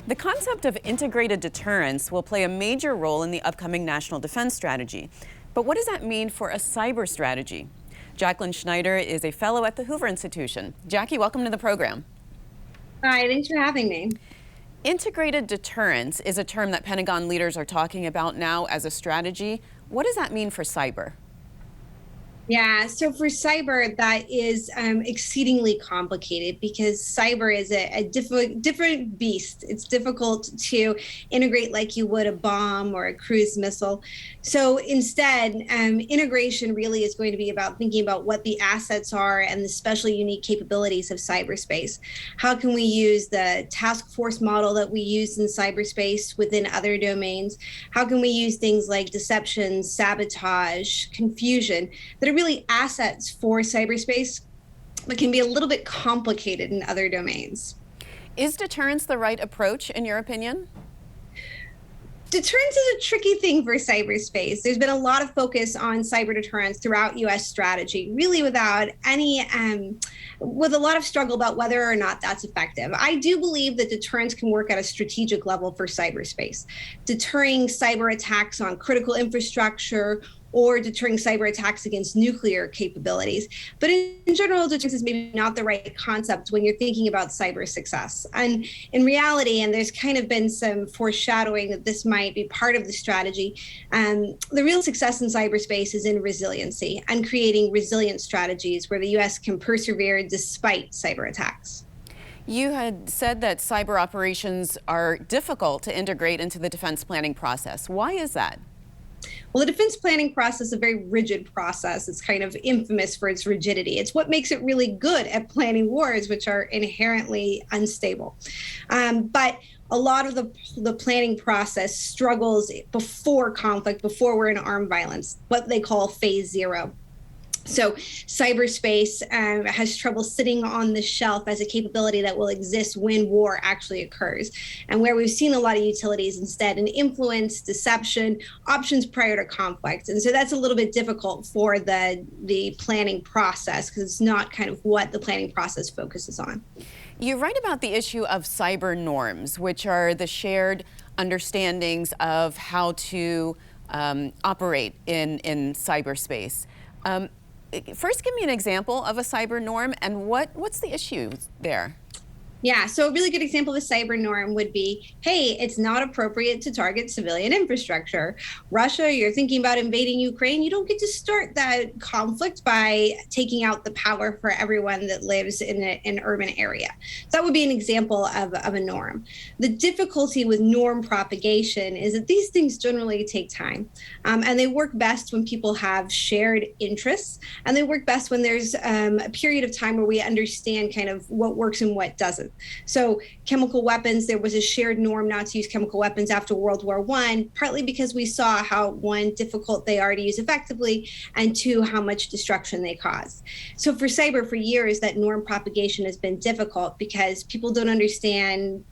The concept of integrated deterrence will play a major role in the upcoming national defense strategy. But what does that mean for a cyber strategy? Jacquelyn Schneider is a fellow at the Hoover Institution. Jackie, welcome to the program. Hi, thanks for having me. Integrated deterrence is a term that Pentagon leaders are talking about now as a strategy. What does that mean for cyber? Yeah, so for cyber, that is exceedingly complicated because cyber is a different beast. It's difficult to integrate like you would a bomb or a cruise missile. So instead, integration really is going to be about thinking about what the assets are and the special unique capabilities of cyberspace. How can we use the task force model that we use in cyberspace within other domains? How can we use things like deception, sabotage, confusion that are really assets for cyberspace, but can be a little bit complicated in other domains. Is deterrence the right approach, in your opinion? Deterrence is a tricky thing for cyberspace. There's been a lot of focus on cyber deterrence throughout U.S. strategy, really without any, with a lot of struggle about whether or not that's effective. I do believe that deterrence can work at a strategic level for cyberspace, deterring cyber attacks on critical infrastructure or deterring cyber attacks against nuclear capabilities. But in general, deterrence is maybe not the right concept when you're thinking about cyber success. And in reality, and there's kind of been some foreshadowing that this might be part of the strategy, the real success in cyberspace is in resiliency and creating resilient strategies where the U.S. can persevere despite cyber attacks. You had said that cyber operations are difficult to integrate into the defense planning process. Why is that? Well, the defense planning process is a very rigid process. It's kind of infamous for its rigidity. It's what makes it really good at planning wars, which are inherently unstable. But a lot of the planning process struggles before conflict, before we're in armed violence, what they call phase zero. So cyberspace has trouble sitting on the shelf as a capability that will exist when war actually occurs. And where we've seen a lot of utilities instead in influence, deception, options prior to conflict. And so that's a little bit difficult for the planning process because it's not kind of what the planning process focuses on. You write about the issue of cyber norms, which are the shared understandings of how to operate in cyberspace. First, give me an example of a cyber norm and what's the issue there? Yeah, so a really good example of a cyber norm would be, hey, it's not appropriate to target civilian infrastructure. Russia, you're thinking about invading Ukraine. You don't get to start that conflict by taking out the power for everyone that lives in an urban area. So that would be an example of a norm. The difficulty with norm propagation is that these things generally take time. And they work best when people have shared interests. And they work best when there's a period of time where we understand kind of what works and what doesn't. So chemical weapons, there was a shared norm not to use chemical weapons after World War I, partly because we saw how, one, difficult they are to use effectively, and two, how much destruction they cause. So for cyber, for years, that norm propagation has been difficult because people don't understand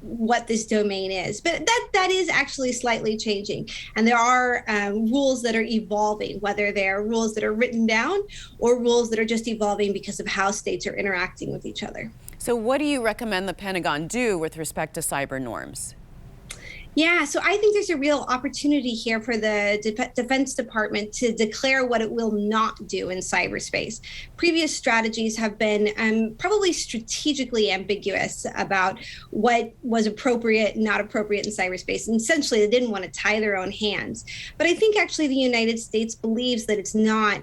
what this domain is. But that is actually slightly changing. And there are rules that are evolving, whether they're rules that are written down or rules that are just evolving because of how states are interacting with each other. So what do you recommend the Pentagon do with respect to cyber norms? Yeah, so I think there's a real opportunity here for the Defense Department to declare what it will not do in cyberspace. Previous strategies have been probably strategically ambiguous about what was appropriate and not appropriate in cyberspace. And essentially, they didn't want to tie their own hands. But I think actually the United States believes that it's not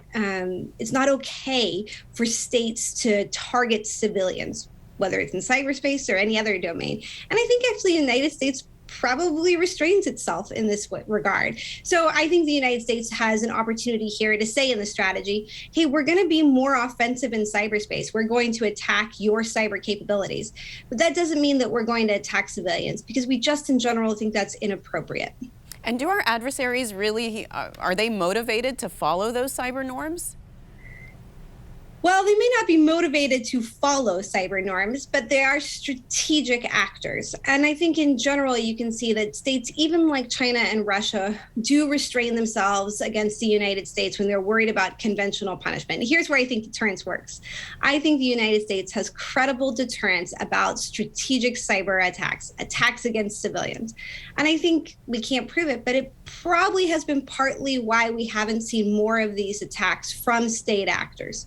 okay for states to target civilians, whether it's in cyberspace or any other domain. And I think actually the United States probably restrains itself in this regard. So I think the United States has an opportunity here to say in the strategy, hey, we're going to be more offensive in cyberspace. We're going to attack your cyber capabilities. But that doesn't mean that we're going to attack civilians because we just in general think that's inappropriate. And do our adversaries really, are they motivated to follow those cyber norms? Well, they may not be motivated to follow cyber norms, but they are strategic actors. And I think in general, you can see that states, even like China and Russia, do restrain themselves against the United States when they're worried about conventional punishment. Here's where I think deterrence works. I think the United States has credible deterrence about strategic cyber attacks, attacks against civilians. And I think we can't prove it, but it probably has been partly why we haven't seen more of these attacks from state actors.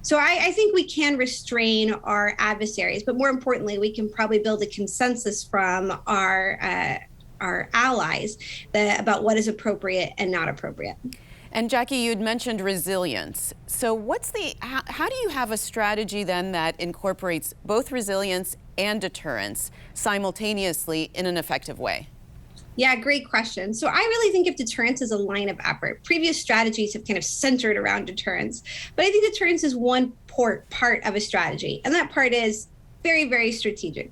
So I think we can restrain our adversaries, but more importantly, we can probably build a consensus from our allies about what is appropriate and not appropriate. And Jackie, you'd mentioned resilience. So how do you have a strategy then that incorporates both resilience and deterrence simultaneously in an effective way? Yeah, great question. So I really think of deterrence as a line of effort. Previous strategies have kind of centered around deterrence, but I think deterrence is one part of a strategy, and that part is very, very strategic.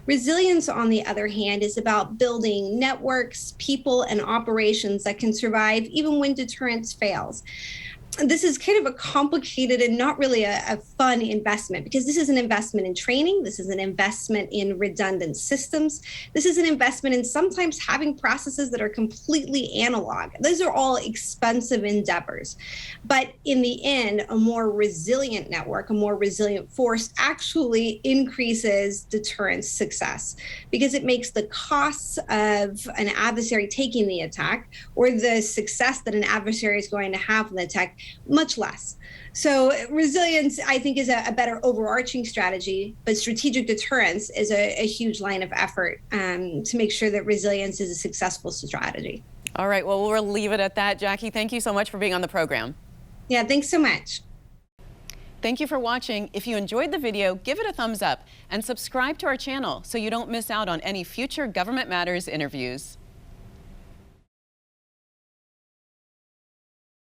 Resilience, on the other hand, is about building networks, people, and operations that can survive even when deterrence fails. This is kind of a complicated and not really a fun investment, because this is an investment in training. This is an investment in redundant systems. This is an investment in sometimes having processes that are completely analog. Those are all expensive endeavors. But in the end, a more resilient network, a more resilient force actually increases deterrence success, because it makes the costs of an adversary taking the attack or the success that an adversary is going to have in the attack much less. So resilience, I think, is a better overarching strategy, but strategic deterrence is a huge line of effort to make sure that resilience is a successful strategy. All right, well, we'll leave it at that. Jackie, thank you so much for being on the program. Yeah, thanks so much. Thank you for watching. If you enjoyed the video, give it a thumbs up and subscribe to our channel so you don't miss out on any future Government Matters interviews.